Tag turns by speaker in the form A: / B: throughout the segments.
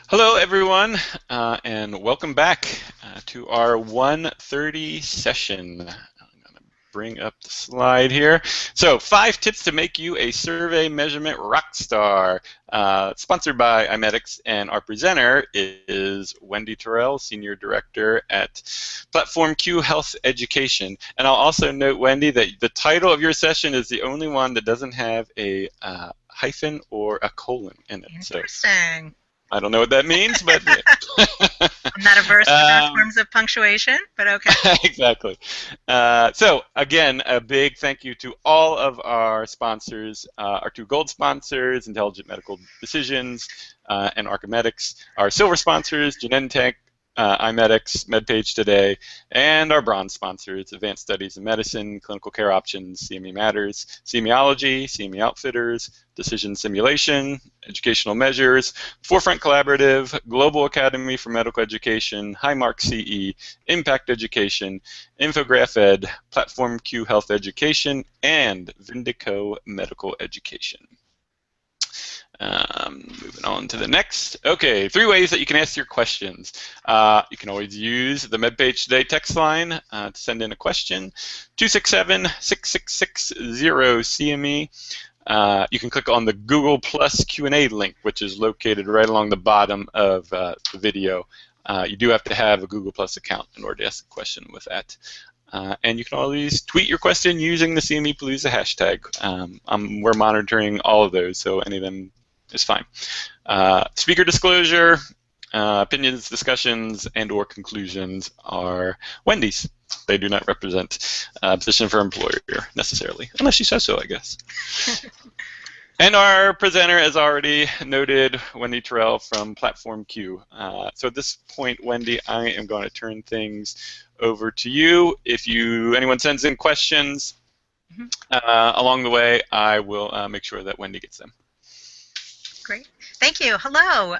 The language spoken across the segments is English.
A: Hello, everyone, and welcome back to our 1:30 session. I'm going to bring up the slide here. So, 5 tips to make you a survey measurement rock star. Sponsored by IMEDX, and our presenter is Wendy Terrell, Senior Director at Platform Q Health Education. And I'll also note, Wendy, that the title of your session is the only one that doesn't have a hyphen or a colon in it.
B: Interesting.
A: So, I don't know what that means, but
B: I'm not averse to those forms of punctuation, but okay.
A: Exactly. So again, a big thank you to all of our sponsors, our 2 gold sponsors, Intelligent Medical Decisions and Archimedics, our silver sponsors, Genentech, IMEDX, MedPage Today, and our bronze sponsors, Advanced Studies in Medicine, Clinical Care Options, CME Matters, CMEology, CME Outfitters, Decision Simulation, Educational Measures, Forefront Collaborative, Global Academy for Medical Education, Highmark CE, Impact Education, Infograph Ed, Platform Q Health Education, and Vindico Medical Education. Moving on to the next. Okay, 3 ways that you can ask your questions. You can always use the MedPage Today text line to send in a question, 267-6660-CME. You can click on the Google Plus Q&A link, which is located right along the bottom of the video. You do have to have a Google Plus account in order to ask a question with that. And you can always tweet your question using the CME Palooza hashtag. We're monitoring all of those, so any of them is fine. Speaker disclosure, opinions, discussions, and/or conclusions are Wendy's. They do not represent a position for employer necessarily, unless she says so, I guess. And our presenter, as already noted, Wendy Terrell from Platform Q. So at this point, Wendy, I am going to turn things over to you. If anyone sends in questions along the way, I will make sure that Wendy gets them.
B: Great. Thank you. Hello.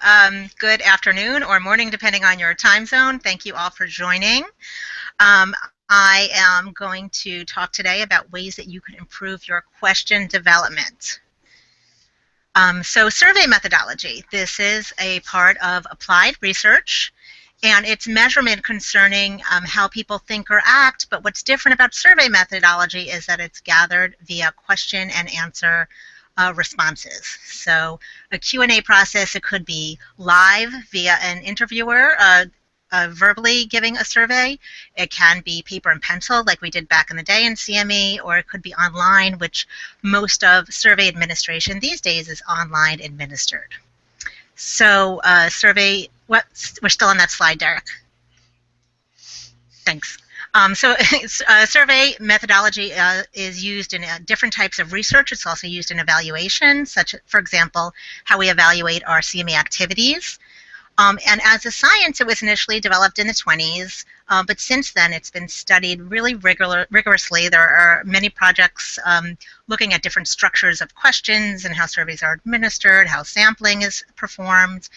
B: Good afternoon or morning, depending on your time zone. Thank you all for joining. I am going to talk today about ways that you can improve your question development. So survey methodology. This is a part of applied research, and it's measurement concerning how people think or act, but what's different about survey methodology is that it's gathered via question and answer responses. So a Q&A process, it could be live via an interviewer verbally giving a survey. It can be paper and pencil like we did back in the day in CME, or it could be online, which most of survey administration these days is online administered. So we're still on that slide, Derek. Thanks. Survey methodology is used in different types of research. It's also used in evaluation, such as, for example, how we evaluate our CME activities. And as a science, it was initially developed in the 20s, but since then it's been studied really rigorously. There are many projects looking at different structures of questions and how surveys are administered, how sampling is performed.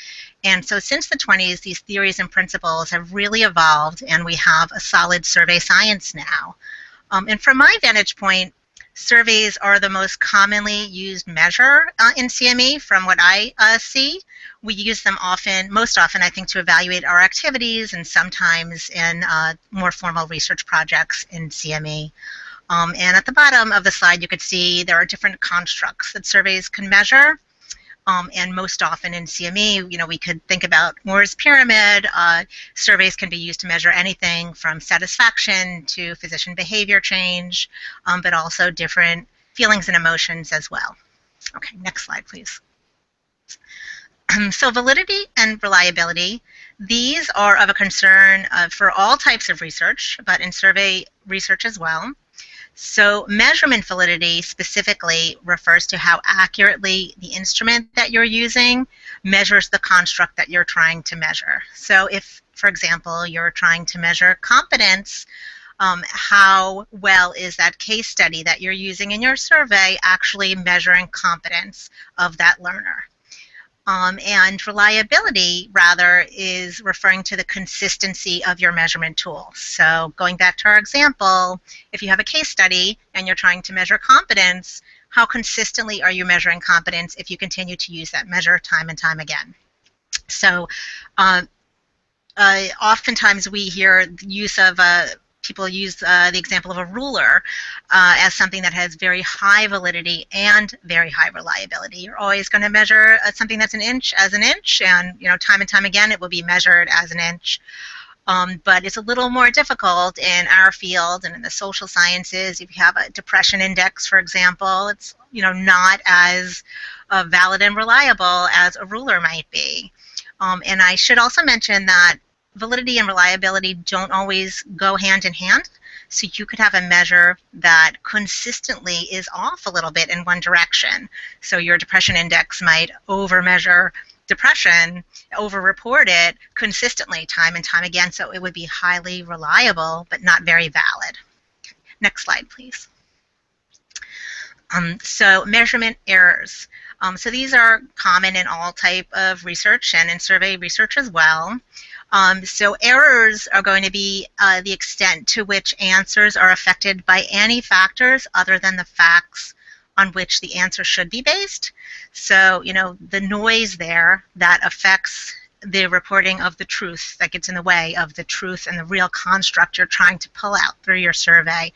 B: And so since the 20s, these theories and principles have really evolved, and we have a solid survey science now. And from my vantage point, surveys are the most commonly used measure in CME from what I see. We use them most often, I think, to evaluate our activities and sometimes in more formal research projects in CME. And at the bottom of the slide, you could see there are different constructs that surveys can measure. And most often in CME, we could think about Moore's pyramid. Surveys can be used to measure anything from satisfaction to physician behavior change, but also different feelings and emotions as well. Okay, next slide, please. So validity and reliability, these are of a concern for all types of research, but in survey research as well. So measurement validity specifically refers to how accurately the instrument that you're using measures the construct that you're trying to measure. So if, for example, you're trying to measure competence, how well is that case study that you're using in your survey actually measuring competence of that learner? And reliability, rather, is referring to the consistency of your measurement tool. So going back to our example, if you have a case study and you're trying to measure competence, how consistently are you measuring competence if you continue to use that measure time and time again? So oftentimes we hear the use of people use the example of a ruler as something that has very high validity and very high reliability. You're always going to measure something that's an inch as an inch, and time and time again it will be measured as an inch. But it's a little more difficult in our field and in the social sciences. If you have a depression index, for example, it's not as valid and reliable as a ruler might be. And I should also mention that validity and reliability don't always go hand in hand. So you could have a measure that consistently is off a little bit in one direction. So your depression index might over-measure depression, over-report it consistently time and time again, so it would be highly reliable but not very valid. Okay. Next slide, please. So measurement errors. So these are common in all type of research and in survey research as well. So errors are going to be the extent to which answers are affected by any factors other than the facts on which the answer should be based. So, the noise there that affects the reporting of the truth, that gets in the way of the truth and the real construct you're trying to pull out through your survey.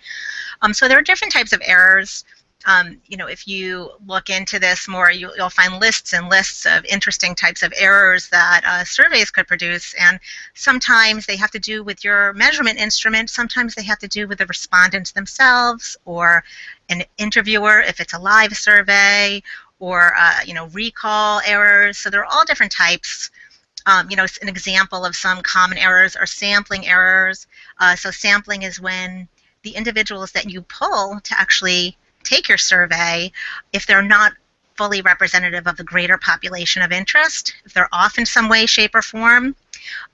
B: So there are different types of errors. If you look into this more, you'll find lists and lists of interesting types of errors that surveys could produce, and sometimes they have to do with your measurement instrument, sometimes they have to do with the respondents themselves, or an interviewer if it's a live survey, or recall errors. So there are all different types. An example of some common errors are sampling errors. So sampling is when the individuals that you pull to actually take your survey, if they're not fully representative of the greater population of interest, if they're off in some way, shape, or form,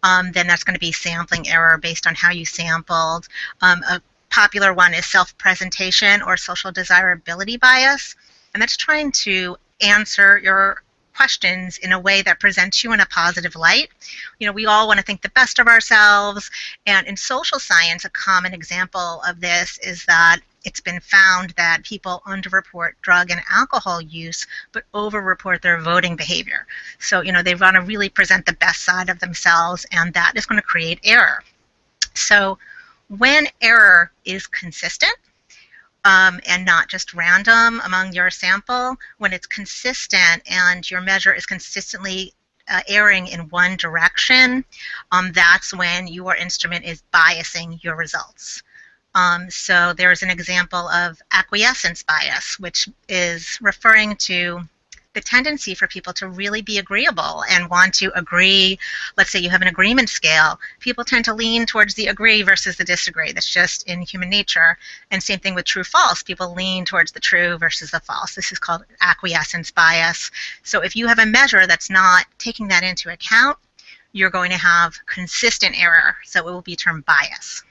B: then that's going to be sampling error based on how you sampled. A popular one is self-presentation or social desirability bias, and that's trying to answer your questions in a way that presents you in a positive light. We all want to think the best of ourselves, and in social science, a common example of this is that it's been found that people underreport drug and alcohol use but overreport their voting behavior. So, they want to really present the best side of themselves, and that is going to create error. So when error is consistent, and not just random among your sample, when it's consistent and your measure is consistently erring in one direction, that's when your instrument is biasing your results. So there's an example of acquiescence bias, which is referring to the tendency for people to really be agreeable and want to agree. Let's say you have an agreement scale. People tend to lean towards the agree versus the disagree. That's just in human nature. And same thing with true-false. People lean towards the true versus the false. This is called acquiescence bias. So if you have a measure that's not taking that into account, you're going to have consistent error. So it will be termed bias.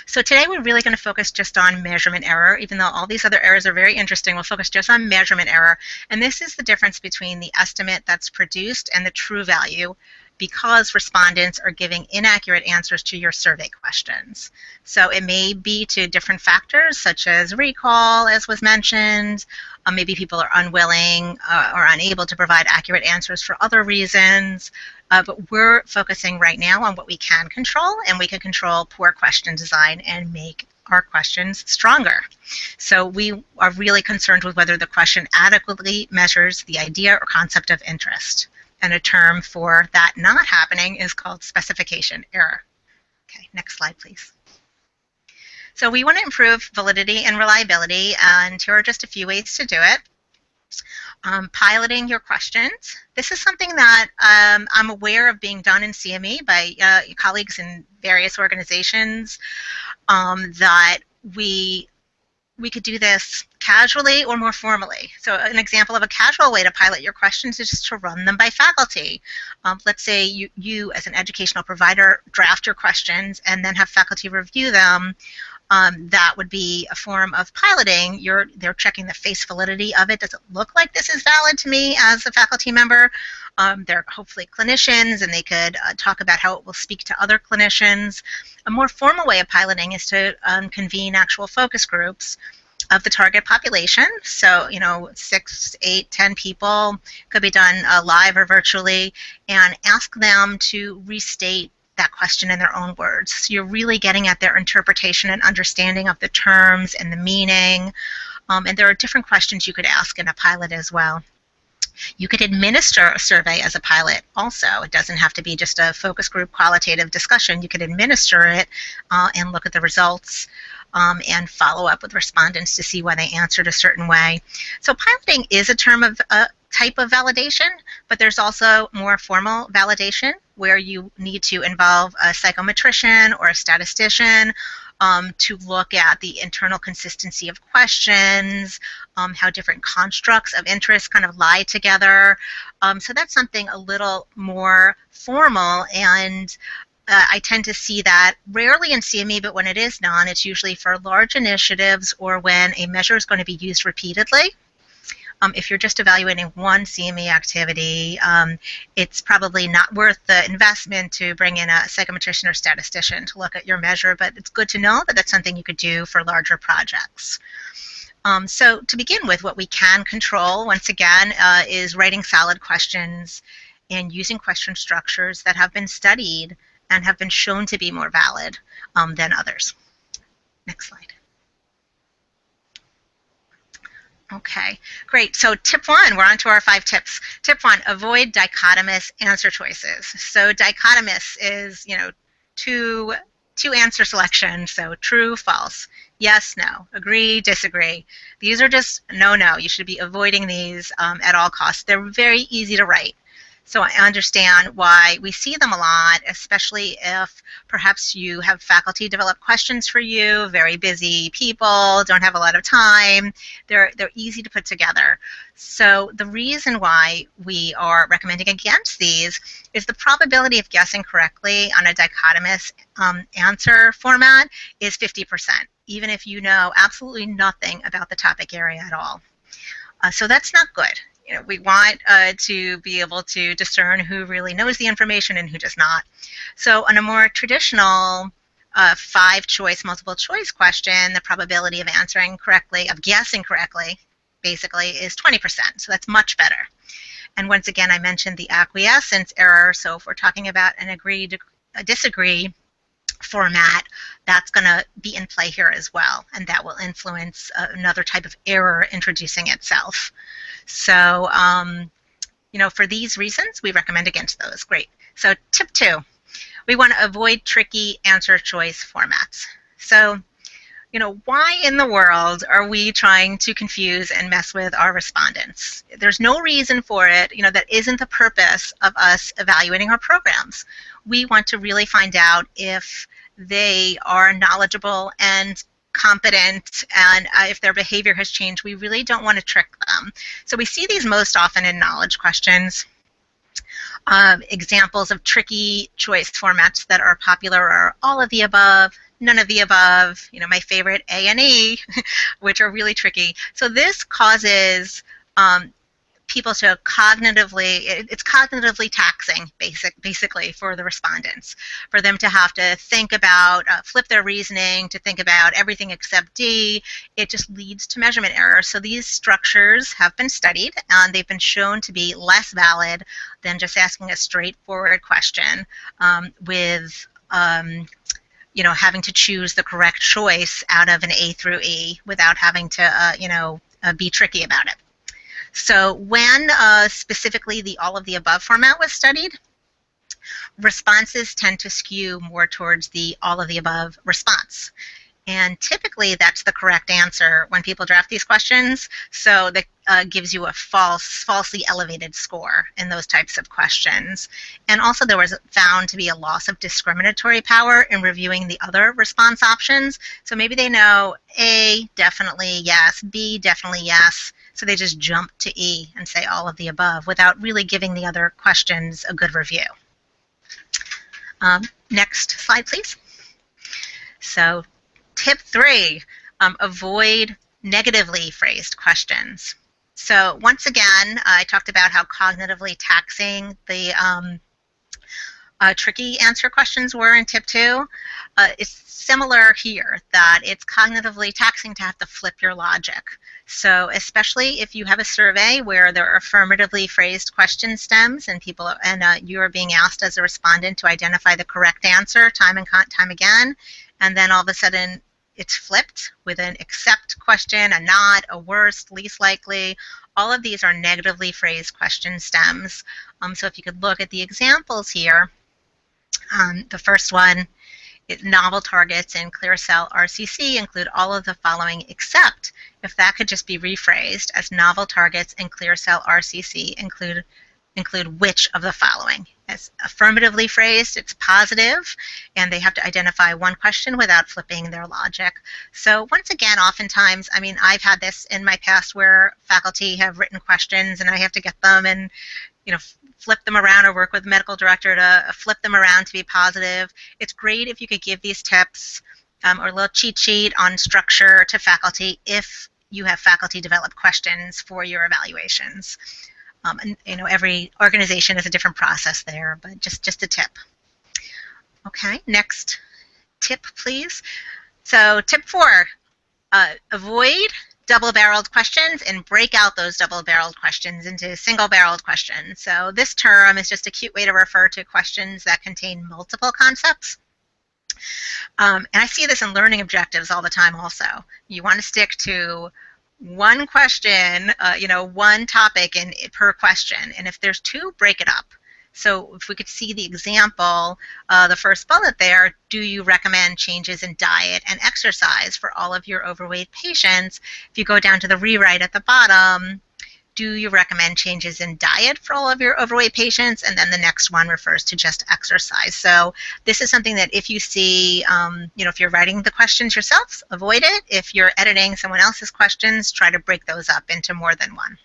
B: So today we're really going to focus just on measurement error. Even though all these other errors are very interesting, we'll focus just on measurement error. And this is the difference between the estimate that's produced and the true value, because respondents are giving inaccurate answers to your survey questions. So it may be to different factors, such as recall, as was mentioned. Maybe people are unwilling or unable to provide accurate answers for other reasons. But we're focusing right now on what we can control, and we can control poor question design and make our questions stronger. So we are really concerned with whether the question adequately measures the idea or concept of interest. And a term for that not happening is called specification error. Okay, next slide, please. So we want to improve validity and reliability, and here are just a few ways to do it. Piloting your questions. This is something that I'm aware of being done in CME by colleagues in various organizations, that we could do this casually or more formally. So an example of a casual way to pilot your questions is just to run them by faculty. Let's say you as an educational provider draft your questions and then have faculty review them. That would be a form of piloting. They're checking the face validity of it. Does it look like this is valid to me as a faculty member? They're hopefully clinicians, and they could talk about how it will speak to other clinicians. A more formal way of piloting is to convene actual focus groups of the target population. So, 6, 8, 10 people, could be done live or virtually, and ask them to restate that question in their own words. So you're really getting at their interpretation and understanding of the terms and the meaning. And there are different questions you could ask in a pilot as well. You could administer a survey as a pilot also. It doesn't have to be just a focus group qualitative discussion. You could administer it and look at the results and follow up with respondents to see why they answered a certain way. So piloting is a type of validation, but there's also more formal validation where you need to involve a psychometrician or a statistician to look at the internal consistency of questions, how different constructs of interest kind of lie together. So that's something a little more formal, and I tend to see that rarely in CME, but when it is done, it's usually for large initiatives or when a measure is going to be used repeatedly. If you're just evaluating one CME activity, it's probably not worth the investment to bring in a psychometrician or statistician to look at your measure, but it's good to know that that's something you could do for larger projects. So to begin with, what we can control, once again, is writing solid questions and using question structures that have been studied and have been shown to be more valid than others. Next slide. Okay, great. So tip 1, we're on to our 5 tips. Tip 1, avoid dichotomous answer choices. So dichotomous is, two answer selections, so true, false, yes, no, agree, disagree. These are just no. You should be avoiding these at all costs. They're very easy to write. So I understand why we see them a lot, especially if perhaps you have faculty develop questions for you, very busy people, don't have a lot of time. They're easy to put together. So the reason why we are recommending against these is the probability of guessing correctly on a dichotomous answer format is 50%, even if you know absolutely nothing about the topic area at all. So that's not good. We want to be able to discern who really knows the information and who does not. So on a more traditional 5-choice, multiple-choice question, the probability of answering correctly, of guessing correctly, basically, is 20%. So that's much better. And once again, I mentioned the acquiescence error. So if we're talking about an agree to disagree format, that's going to be in play here as well, and that will influence another type of error introducing itself. So, for these reasons, we recommend against those. Great. So tip 2, we want to avoid tricky answer choice formats. So, why in the world are we trying to confuse and mess with our respondents? There's no reason for it. That isn't the purpose of us evaluating our programs. We want to really find out if they are knowledgeable and competent, and if their behavior has changed. We really don't want to trick them. So we see these most often in knowledge questions. Examples of tricky choice formats that are popular are all of the above, none of the above, my favorite, A and E, which are really tricky. So this causes people to it's cognitively taxing, basically, for the respondents, for them to have to think about, flip their reasoning, to think about everything except D. It just leads to measurement errors. So these structures have been studied, and they've been shown to be less valid than just asking a straightforward question with having to choose the correct choice out of an A through E without having to, be tricky about it. So when specifically the all of the above format was studied, responses tend to skew more towards the all of the above response. And typically that's the correct answer when people draft these questions. So that gives you a falsely elevated score in those types of questions. And also there was found to be a loss of discriminatory power in reviewing the other response options. So maybe they know A, definitely yes, B, definitely yes. So they just jump to E and say all of the above without really giving the other questions a good review. Next slide, please. So tip 3, avoid negatively phrased questions. So once again, I talked about how cognitively taxing the tricky answer questions were in tip 2. It's similar here, that it's cognitively taxing to have to flip your logic. So especially if you have a survey where there are affirmatively phrased question stems and you are being asked as a respondent to identify the correct answer time and time again, and then all of a sudden it's flipped with an accept question, a not, a worst, least likely. All of these are negatively phrased question stems. So if you could look at the examples here, the first one, novel targets in clear cell RCC include all of the following except if that could just be rephrased as novel targets in clear cell RCC include which of the following. As affirmatively phrased, it's positive, and they have to identify one question without flipping their logic. So once again, oftentimes, I mean, I've had this in my past where faculty have written questions and I have to get them and flip them around or work with the medical director to flip them around to be positive. It's great if you could give these tips or a little cheat sheet on structure to faculty if you have faculty develop questions for your evaluations. And every organization has a different process there, but just a tip. Okay, next tip, please. So tip 4, avoid double-barreled questions and break out those double-barreled questions into single-barreled questions. So this term is just a cute way to refer to questions that contain multiple concepts. And I see this in learning objectives all the time also. You want to stick to one question, one topic per question. And if there's 2, break it up. So if we could see the example, the first bullet there, do you recommend changes in diet and exercise for all of your overweight patients? If you go down to the rewrite at the bottom, do you recommend changes in diet for all of your overweight patients? And then the next one refers to just exercise. So this is something that if you see, if you're writing the questions yourself, avoid it. If you're editing someone else's questions, try to break those up into more than one.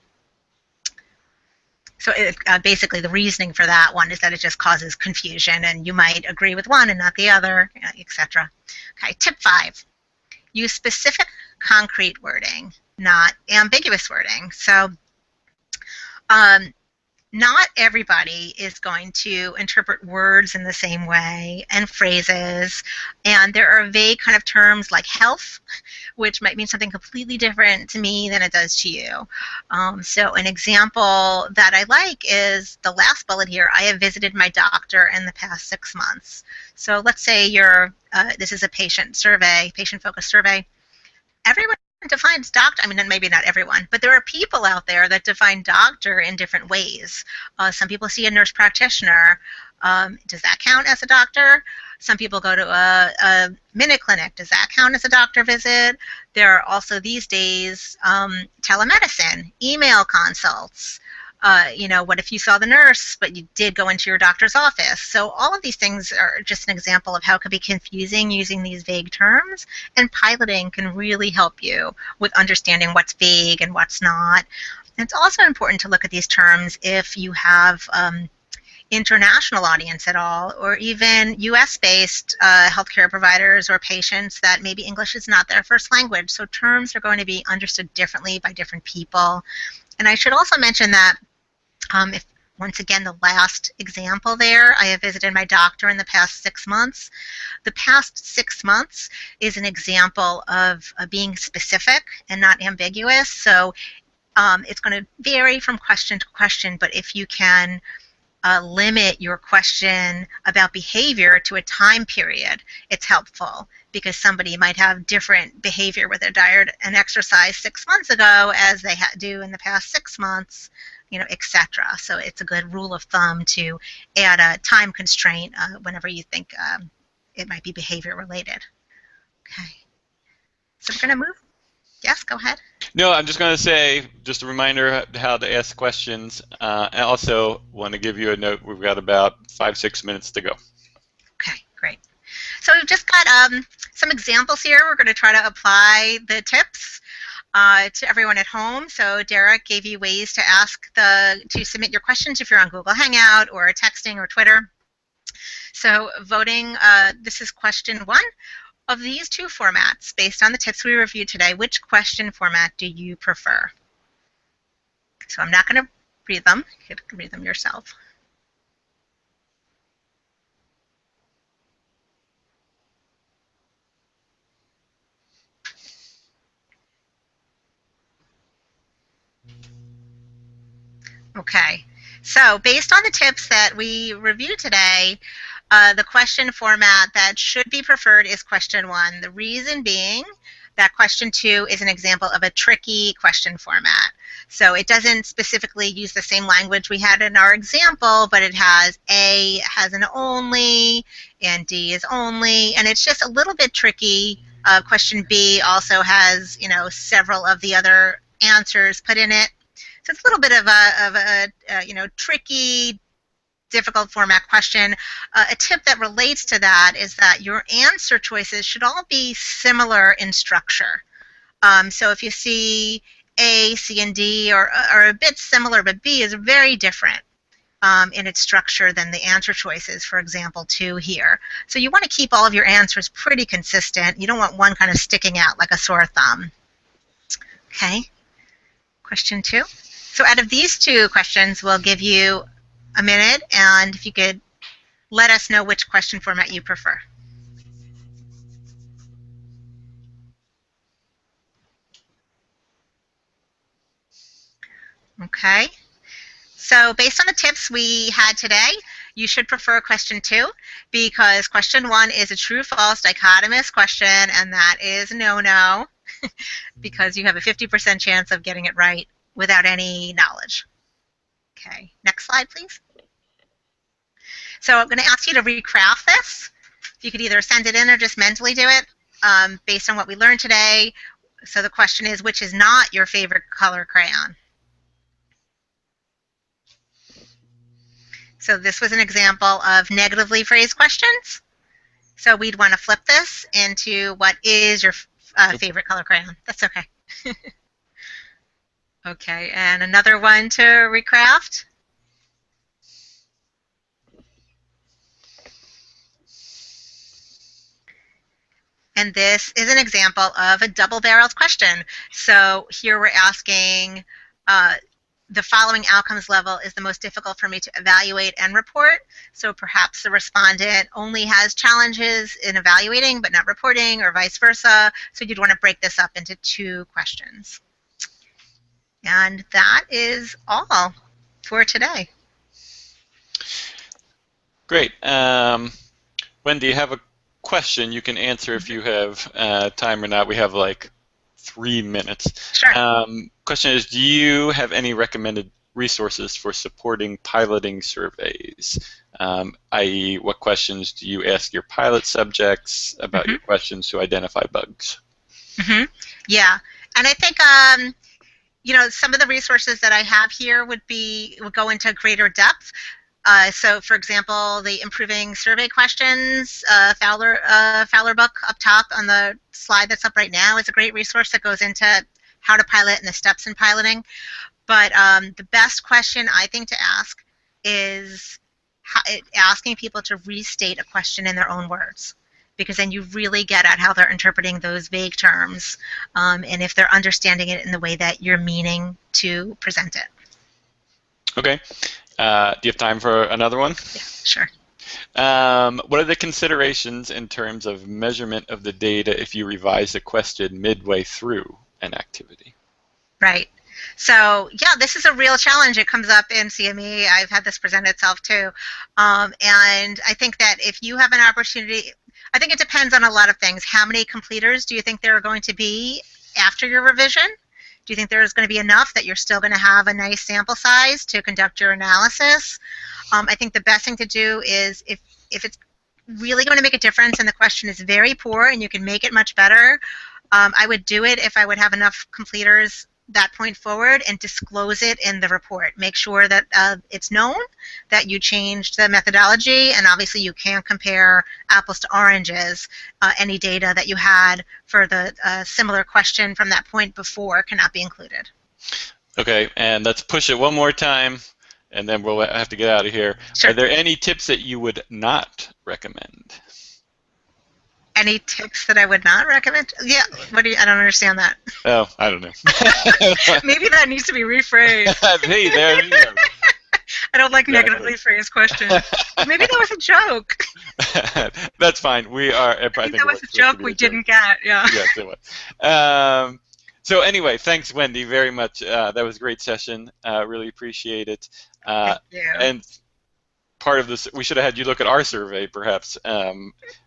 B: So basically the reasoning for that one is that it just causes confusion and you might agree with one and not the other, etc. Okay, tip 5, use specific concrete wording, not ambiguous wording. So not everybody is going to interpret words in the same way and phrases, and there are vague kind of terms like health, which might mean something completely different to me than it does to you. So an example that I like is the last bullet here, I have visited my doctor in the past 6 months. So let's say this is a patient-focused survey. Everyone defines doctor, I mean, maybe not everyone, but there are people out there that define doctor in different ways. Some people see a nurse practitioner. Does that count as a doctor? Some people go to a minute clinic. Does that count as a doctor visit? There are also these days telemedicine, email consults. What if you saw the nurse, but you did go into your doctor's office? So all of these things are just an example of how it could be confusing using these vague terms, and piloting can really help you with understanding what's vague and what's not. And it's also important to look at these terms if you have international audience at all, or even US-based healthcare providers or patients that maybe English is not their first language. So terms are going to be understood differently by different people. And I should also mention that if, once again, the last example there, I have visited my doctor in the past 6 months. The past 6 months is an example of being specific and not ambiguous. So it's going to vary from question to question, but if you can limit your question about behavior to a time period, it's helpful, because somebody might have different behavior with their diet and exercise 6 months ago as they do in the past 6 months, etc. So it's a good rule of thumb to add a time constraint whenever you think it might be behavior related. Okay. So we're going to move. Yes, go ahead.
A: No, I'm just going to say, just a reminder how to ask questions. I also want to give you a note. We've got about 5-6 minutes to go.
B: Okay, great. So we've just got some examples here. We're going to try to apply the tips to everyone at home. So Derek gave you ways to submit your questions if you're on Google Hangout or texting or Twitter. So voting, this is question 1. Of these 2 formats, based on the tips we reviewed today, which question format do you prefer? So I'm not going to read them. You can read them yourself. Okay. So based on the tips that we reviewed today, the question format that should be preferred is question 1. The reason being that question 2 is an example of a tricky question format. So it doesn't specifically use the same language we had in our example, but it has A has an only, and D is only, and it's just a little bit tricky. Question B also has, several of the other answers put in it. So it's a little bit of a tricky, difficult format question. A tip that relates to that is that your answer choices should all be similar in structure. So if you see A, C, and D are a bit similar, but B is very different in its structure than the answer choices, for example, 2 here. So you want to keep all of your answers pretty consistent. You don't want one kind of sticking out like a sore thumb. Okay, question 2. So out of these 2 questions, we'll give you a minute, and if you could let us know which question format you prefer. Okay. So based on the tips we had today, you should prefer question 2 because question 1 is a true-false dichotomous question, and that is no-no because you have a 50% chance of getting it right without any knowledge. Okay, next slide, please. So I'm going to ask you to recraft this. You could either send it in or just mentally do it based on what we learned today. So the question is, which is not your favorite color crayon? So this was an example of negatively phrased questions. So we'd want to flip this into what is your favorite color crayon. That's okay. Okay, and another one to recraft. And this is an example of a double-barreled question. So here we're asking the following outcomes level is the most difficult for me to evaluate and report. So perhaps the respondent only has challenges in evaluating but not reporting, or vice versa. So you'd want to break this up into 2 questions. And that is all for today.
A: Great. Wendy, you have a question you can answer if you have time or not. We have like 3 minutes.
B: Sure.
A: Question is, do you have any recommended resources for supporting piloting surveys? I.e., what questions do you ask your pilot subjects about your questions to identify bugs?
B: Yeah, and I think some of the resources that I have here would go into greater depth. So, for example, the Improving Survey Questions Fowler book up top on the slide that's up right now is a great resource that goes into how to pilot and the steps in piloting. But the best question I think to ask is asking people to restate a question in their own words, because then you really get at how they're interpreting those vague terms and if they're understanding it in the way that you're meaning to present it.
A: Okay. Do you have time for another one?
B: Yeah, sure.
A: What are the considerations in terms of measurement of the data if you revise a question midway through an activity?
B: Right. So, yeah, this is a real challenge. It comes up in CME. I've had this present itself too. And I think that if you have an opportunity, I think it depends on a lot of things. How many completers do you think there are going to be after your revision? Do you think there's going to be enough that you're still going to have a nice sample size to conduct your analysis? I think the best thing to do is if it's really going to make a difference and the question is very poor and you can make it much better, I would do it if I would have enough completers that point forward and disclose it in the report. Make sure that it's known that you changed the methodology, and obviously you can't compare apples to oranges. Any data that you had for the similar question from that point before cannot be included.
A: Okay, and let's push it one more time, and then we'll have to get out of here.
B: Sure.
A: Are there any tips that you would not recommend?
B: Any tips that I would not recommend? Yeah, I don't understand that.
A: Oh, I don't know.
B: Maybe that needs to be rephrased.
A: Hey, there you go.
B: I don't like negatively phrased questions. Maybe that was a joke.
A: That's fine. We are. I think
B: that was a joke we didn't get. Yeah.
A: Yes, it was. So anyway, thanks, Wendy, very much. That was a great session. Really appreciate it.
B: Thank you.
A: And part of this, we should have had you look at our survey, perhaps.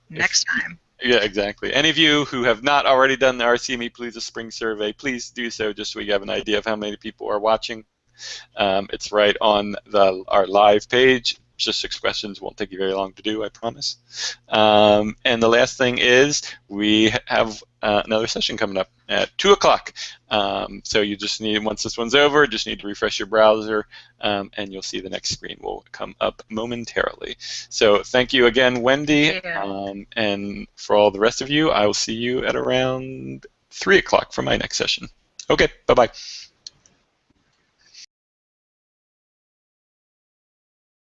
B: Next time.
A: Yeah, exactly. Any of you who have not already done the RCME Palooza Spring Survey, please do so, just so we have an idea of how many people are watching. It's right on our live page. Just 6 questions. Won't take you very long to do, I promise. And the last thing is we have another session coming up at 2 o'clock. So you just need, once this one's over, just need to refresh your browser, and you'll see the next screen will come up momentarily. So thank you again, Wendy. And for all the rest of you, I will see you at around 3 o'clock for my next session. Okay, bye-bye.